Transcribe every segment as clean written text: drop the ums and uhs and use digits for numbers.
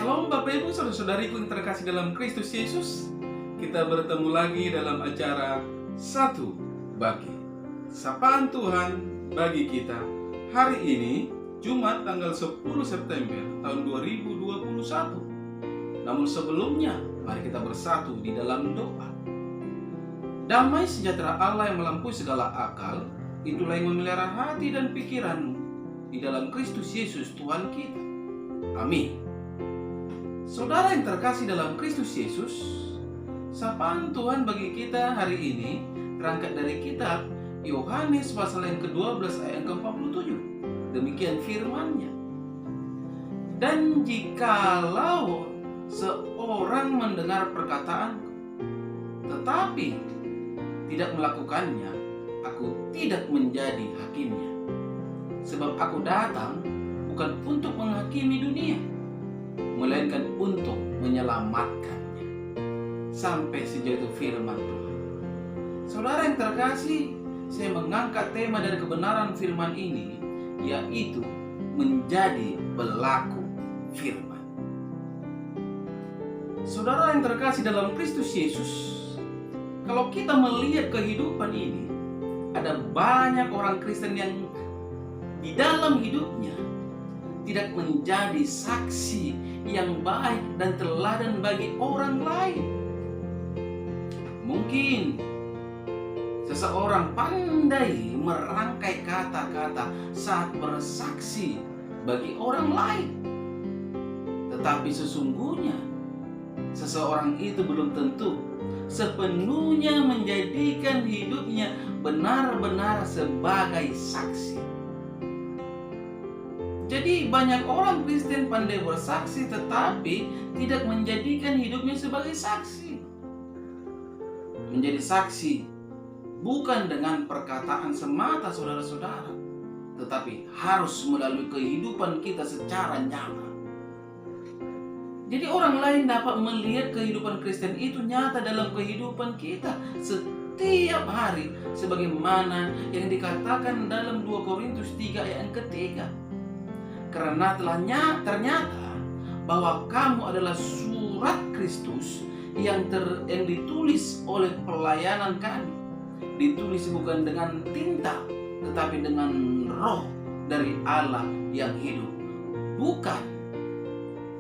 Shalom Bapak Ibu Saudara-saudariku yang terkasih dalam Kristus Yesus. Kita bertemu lagi dalam acara Satu Bagi. Sapaan Tuhan bagi kita hari ini Jumat tanggal 10 September tahun 2021. Namun sebelumnya mari kita bersatu di dalam doa. Damai sejahtera Allah yang melampaui segala akal, itulah yang memelihara hati dan pikiranmu di dalam Kristus Yesus Tuhan kita. Amin. Saudara yang terkasih dalam Kristus Yesus, sapaan Tuhan bagi kita hari ini terangkat dari kitab Yohanes pasal yang ke-12 ayat ke-47. Demikian firman-Nya. Dan jikalau seorang mendengar perkataanku, tetapi tidak melakukannya, aku tidak menjadi hakimnya. Sebab aku datang bukan untuk menghakimi dunia, melainkan untuk menyelamatkannya. Sampai sejauh itu firman Tuhan. Saudara yang terkasih, saya mengangkat tema dari kebenaran firman ini, yaitu menjadi pelaku firman. Saudara yang terkasih dalam Kristus Yesus, kalau kita melihat kehidupan ini, ada banyak orang Kristen yang di dalam hidupnya tidak menjadi saksi yang baik dan teladan bagi orang lain. Mungkin seseorang pandai merangkai kata-kata saat bersaksi bagi orang lain, tetapi sesungguhnya seseorang itu belum tentu sepenuhnya menjadikan hidupnya benar-benar sebagai saksi. Jadi banyak orang Kristen pandai bersaksi tetapi tidak menjadikan hidupnya sebagai saksi. Menjadi saksi bukan dengan perkataan semata saudara-saudara, tetapi harus melalui kehidupan kita secara nyata. Jadi orang lain dapat melihat kehidupan Kristen itu nyata dalam kehidupan kita setiap hari, sebagaimana yang dikatakan dalam 2 Korintus 3 ayat yang ketiga. Karena ternyata bahwa kamu adalah surat Kristus yang ditulis oleh pelayanan kami. Ditulis bukan dengan tinta, tetapi dengan roh dari Allah yang hidup. Bukan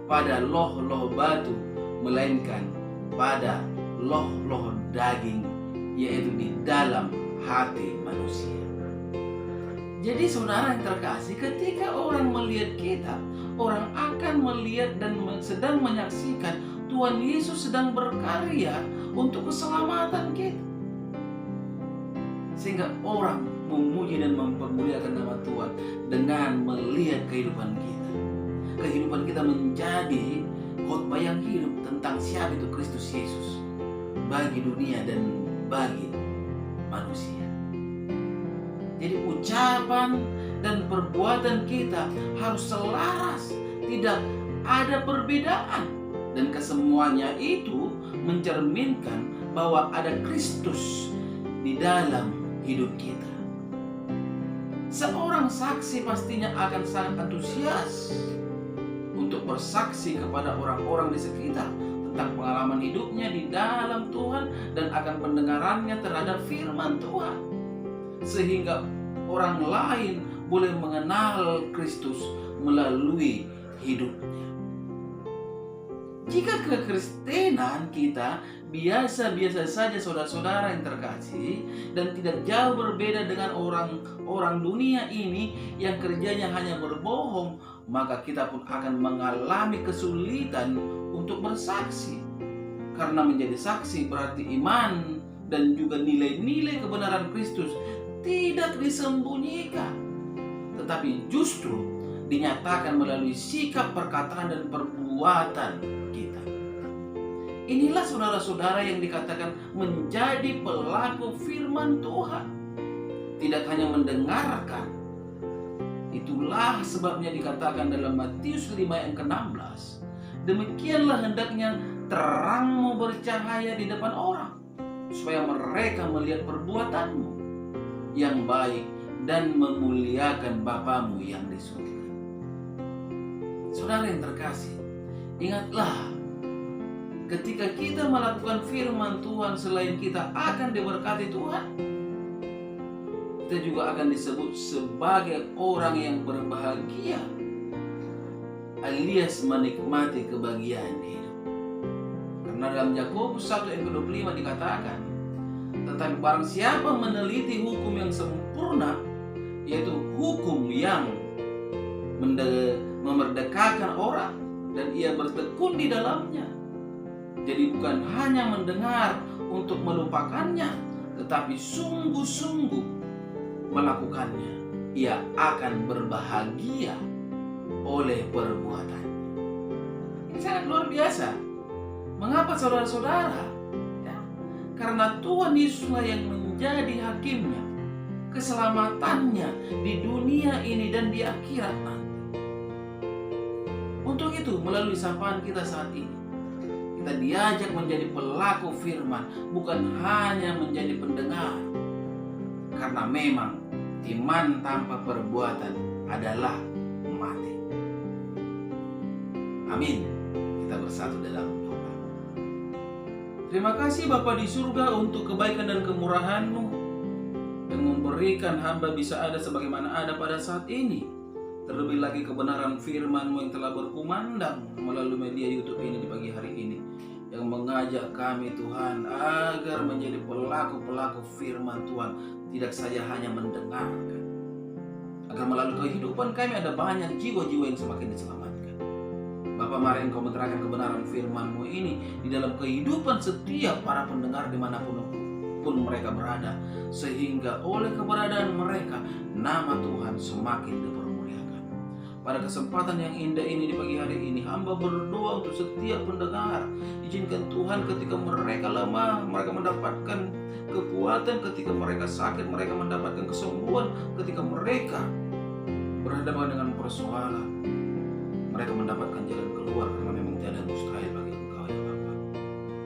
pada loh-loh batu, melainkan pada loh-loh daging, yaitu di dalam hati manusia. Jadi saudara yang terkasih, ketika orang melihat kita, orang akan melihat dan sedang menyaksikan Tuhan Yesus sedang berkarya untuk keselamatan kita. Sehingga orang memuji dan mempermuliakan nama Tuhan dengan melihat kehidupan kita. Kehidupan kita menjadi khotbah yang hidup tentang siapa itu Kristus Yesus bagi dunia dan bagi manusia. Jadi ucapan dan perbuatan kita harus selaras, tidak ada perbedaan. Dan kesemuanya itu mencerminkan bahwa ada Kristus di dalam hidup kita. Seorang saksi pastinya akan sangat antusias untuk bersaksi kepada orang-orang di sekitar tentang pengalaman hidupnya di dalam Tuhan dan akan pendengarannya terhadap firman Tuhan, sehingga orang lain boleh mengenal Kristus melalui hidupnya. Jika kekristenan kita biasa-biasa saja saudara-saudara yang terkasih, dan tidak jauh berbeda dengan orang dunia ini yang kerjanya hanya berbohong, maka kita pun akan mengalami kesulitan untuk bersaksi. Karena menjadi saksi berarti iman dan juga nilai-nilai kebenaran Kristus tidak disembunyikan, tetapi justru dinyatakan melalui sikap, perkataan, dan perbuatan kita. Inilah saudara-saudara yang dikatakan menjadi pelaku firman Tuhan. Tidak hanya mendengarkan. Itulah sebabnya dikatakan dalam Matius 5 ayat ke-16, demikianlah hendaknya terangmu bercahaya di depan orang, supaya mereka melihat perbuatanmu yang baik dan memuliakan Bapamu yang di surga. Saudara yang terkasih, Ingatlah, ketika kita melakukan firman Tuhan, selain kita akan diberkati Tuhan, kita juga akan disebut sebagai orang yang berbahagia, alias menikmati kebahagiaan hidup. Karena dalam Yakobus 1 ayat 25 dikatakan, tetapi barang siapa meneliti hukum yang sempurna, yaitu hukum yang memerdekakan orang, dan ia bertekun di dalamnya. Jadi bukan hanya mendengar untuk melupakannya, tetapi sungguh-sungguh melakukannya. Ia akan berbahagia oleh perbuatannya. Ini sangat luar biasa. Mengapa saudara-saudara? Ya, karena Tuhan Yesuslah yang menjadi hakimnya, keselamatannya di dunia ini dan di akhirat nanti. Untuk itu, melalui sapaan kita saat ini, kita diajak menjadi pelaku firman, bukan hanya menjadi pendengar. Karena memang iman tanpa perbuatan adalah mati. Amin. Kita bersatu dalam doa. Terima kasih Bapa di surga untuk kebaikan dan kemurahan-Mu yang memberikan hamba bisa ada sebagaimana ada pada saat ini. Terlebih lagi kebenaran firman-Mu yang telah berkumandang melalui media YouTube ini di pagi hari ini, yang mengajak kami Tuhan agar menjadi pelaku-pelaku firman Tuhan, tidak saja hanya mendengarkan, agar melalui kehidupan kami ada banyak jiwa-jiwa yang semakin diselamatkan. Bapa, mari Engkau menerangkan kebenaran firman-Mu ini di dalam kehidupan setiap para pendengar dimanapun mereka berada, sehingga oleh keberadaan mereka nama Tuhan semakin dipermuliakan. Pada kesempatan yang indah ini di pagi hari ini, hamba berdoa untuk setiap pendengar. Izinkan Tuhan ketika mereka lemah, mereka mendapatkan kekuatan. Ketika mereka sakit, mereka mendapatkan kesembuhan. Ketika mereka berhadapan dengan persoalan, mereka mendapatkan jalan keluar, karena memang tiada mustahil bagi Engkau ya Bapa.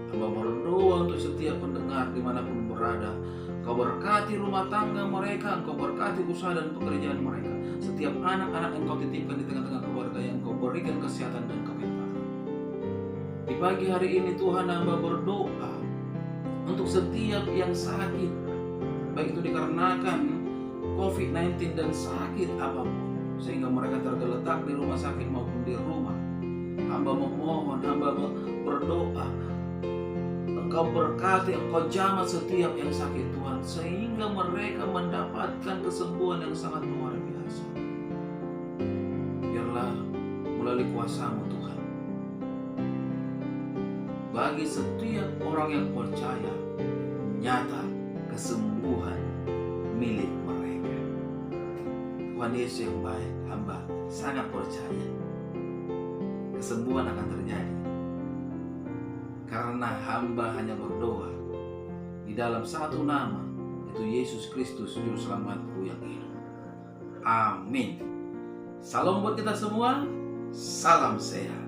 Hamba berdoa untuk setiap pendengar dimanapun berada. Engkau berkati rumah tangga mereka, Engkau berkati usaha dan pekerjaan mereka. Setiap anak-anak Engkau titipkan di tengah-tengah keluarga, yang Engkau berikan kesehatan dan kelimpahan. Di pagi hari ini Tuhan, hamba berdoa untuk setiap yang sakit, baik itu dikarenakan COVID-19 dan sakit apapun, sehingga mereka tergeletak di rumah sakit maupun di rumah. Hamba memohon, hamba berdoa, Engkau berkati, Engkau jamah setiap yang sakit Tuhan, sehingga mereka mendapatkan kesembuhan yang sangat luar biasa. Biarlah melalui kuasa-Mu Tuhan, bagi setiap orang yang percaya, nyata kesembuhan milik mereka. Tuhan Yesus yang baik, hamba sangat percaya kesembuhan akan terjadi, karena hamba hanya berdoa di dalam satu nama, yaitu Yesus Kristus Juru Selamatku yang hidup. Amin. Salam buat kita semua. Salam sehat.